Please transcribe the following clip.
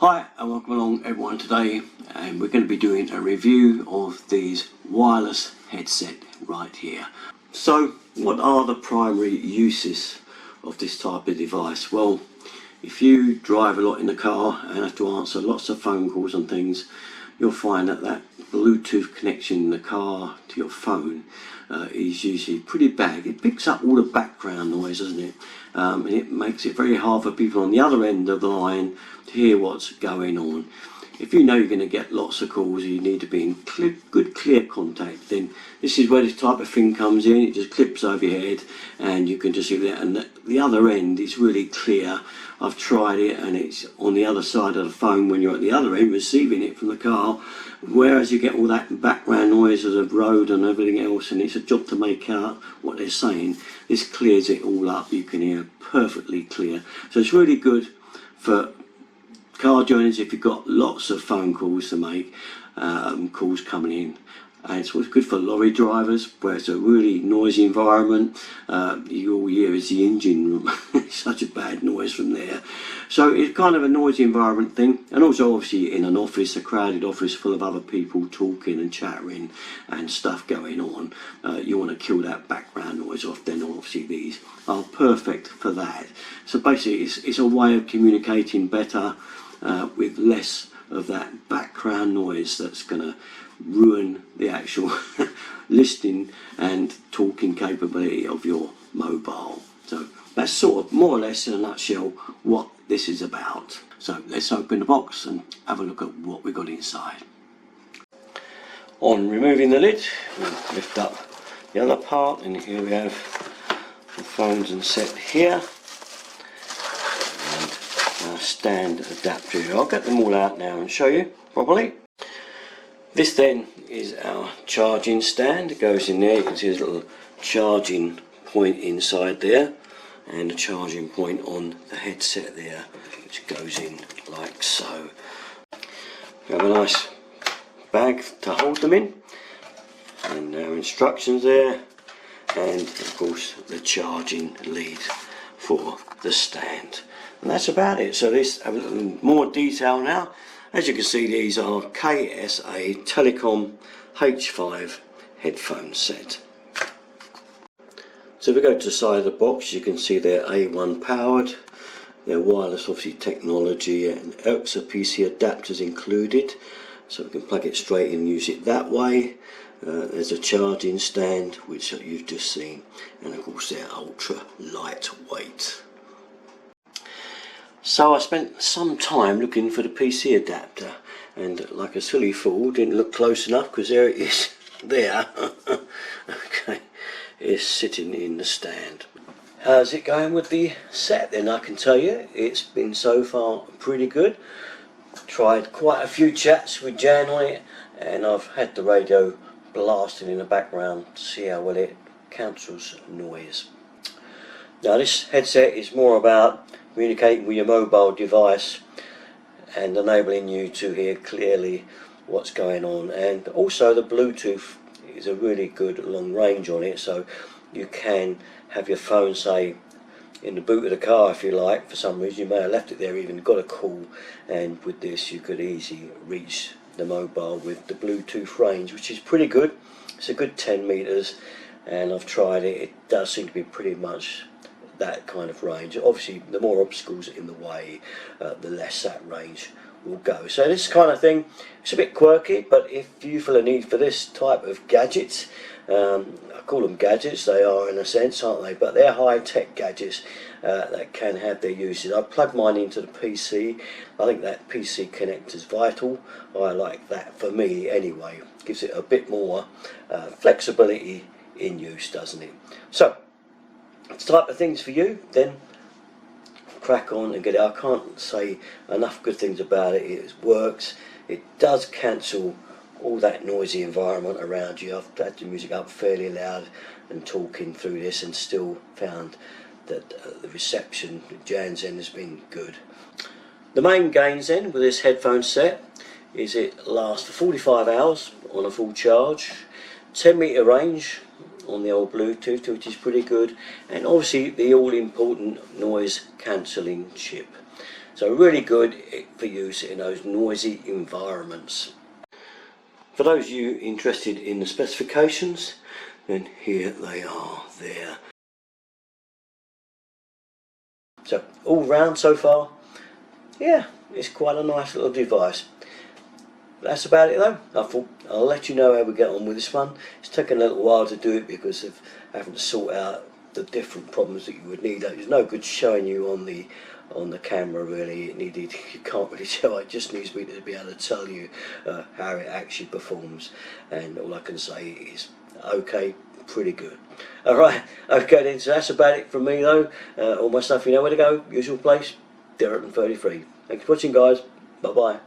Hi and welcome along everyone today, and we're going to be doing a review of these wireless headset right here. So what are the primary uses of this type of device? Well, if you drive a lot in the car and have to answer lots of phone calls and things, you'll find that that Bluetooth connection in the car to your phone is usually pretty bad. It picks up all the background noise, doesn't it? And it makes it very hard for people on the other end of the line to hear what's going on. If you know you're going to get lots of calls, you need to be in good clear contact, then this is where this type of thing comes in. It just clips over your head and you can just see that, and the other end is really clear. I've tried it and it's on the other side of the phone when you're at the other end receiving it from the car, whereas you get all that background noise of the road and everything else, and it's a job to make out what they're saying. This clears it all up. You can hear perfectly clear, so it's really good for car journeys if you've got lots of phone calls to make, calls coming in. And it's also good for lorry drivers where it's a really noisy environment. You all hear is the engine such a bad noise from there. So it's kind of a noisy environment thing. And also obviously in an office, a crowded office full of other people talking and chattering and stuff going on, you want to kill that background noise off. Then obviously these are perfect for that. So basically it's a way of communicating better with less of that background noise that's going to ruin the actual listening and talking capability of your mobile. So that's sort of more or less in a nutshell what this is about. So let's open the box and have a look at what we got inside. On removing the lid, we'll lift up the other part, and here we have the phones and set here. Stand adapter. I'll get them all out now and show you properly. This then is our charging stand. It goes in there. You can see there's a little charging point inside there and a charging point on the headset there, which goes in like so. We have a nice bag to hold them in, and our instructions there, and of course the charging lead for the stand. And that's about it. So this have a little more detail now. As you can see, these are EKSA Telecom H5 headphone set. So if we go to the side of the box, you can see they're A1 powered, they're wireless obviously technology, and EKSA PC adapters included, so we can plug it straight in and use it that way. There's a charging stand which you've just seen, and of course they're ultra lightweight. So I spent some time looking for the PC adapter, and like a silly fool didn't look close enough, because there it is there. Okay, it's sitting in the stand. How's it going with the set then? I can tell you it's been so far pretty good. Tried quite a few chats with Jan on it, and I've had the radio blasting in the background to see how well it cancels noise. Now this headset is more about communicating with your mobile device and enabling you to hear clearly what's going on, and also the Bluetooth is a really good long range on it, so you can have your phone, say, in the boot of the car if you like. For some reason you may have left it there, even got a call, and with this you could easily reach the mobile with the Bluetooth range, which is pretty good. It's a good 10 meters, and I've tried it. It does seem to be pretty much that kind of range. Obviously the more obstacles in the way, the less that range will go. So this kind of thing, it's a bit quirky, but if you feel a need for this type of gadgets, I call them gadgets, they are in a sense, aren't they, but they're high-tech gadgets that can have their uses. I plug mine into the PC. I think that PC connector is vital. I like that for me anyway. Gives it a bit more flexibility in use, doesn't it? So it's the type of things for you, then crack on and get it. I can't say enough good things about it. It works. It does cancel all that noisy environment around you. I've had the music up fairly loud and talking through this, and still found that the reception at Jan's end has been good. The main gains then with this headphone set is it lasts for 45 hours on a full charge, 10 meter range on the old Bluetooth, which is pretty good, and obviously the all important noise cancelling chip. So really good for use in those noisy environments. For those of you interested in the specifications, then here they are there. So all round so far, yeah, it's quite a nice little device. That's about it though. I thought I'll let you know how we get on with this one. It's taken a little while to do it because of having to sort out the different problems that you would need. There's no good showing you on the camera really. You can't really show. It just needs me to be able to tell you how it actually performs, and all I can say is okay, pretty good. Alright, okay then, so that's about it from me though. All my stuff you know where to go, usual place, Derrickton 33. Thanks for watching guys, bye bye.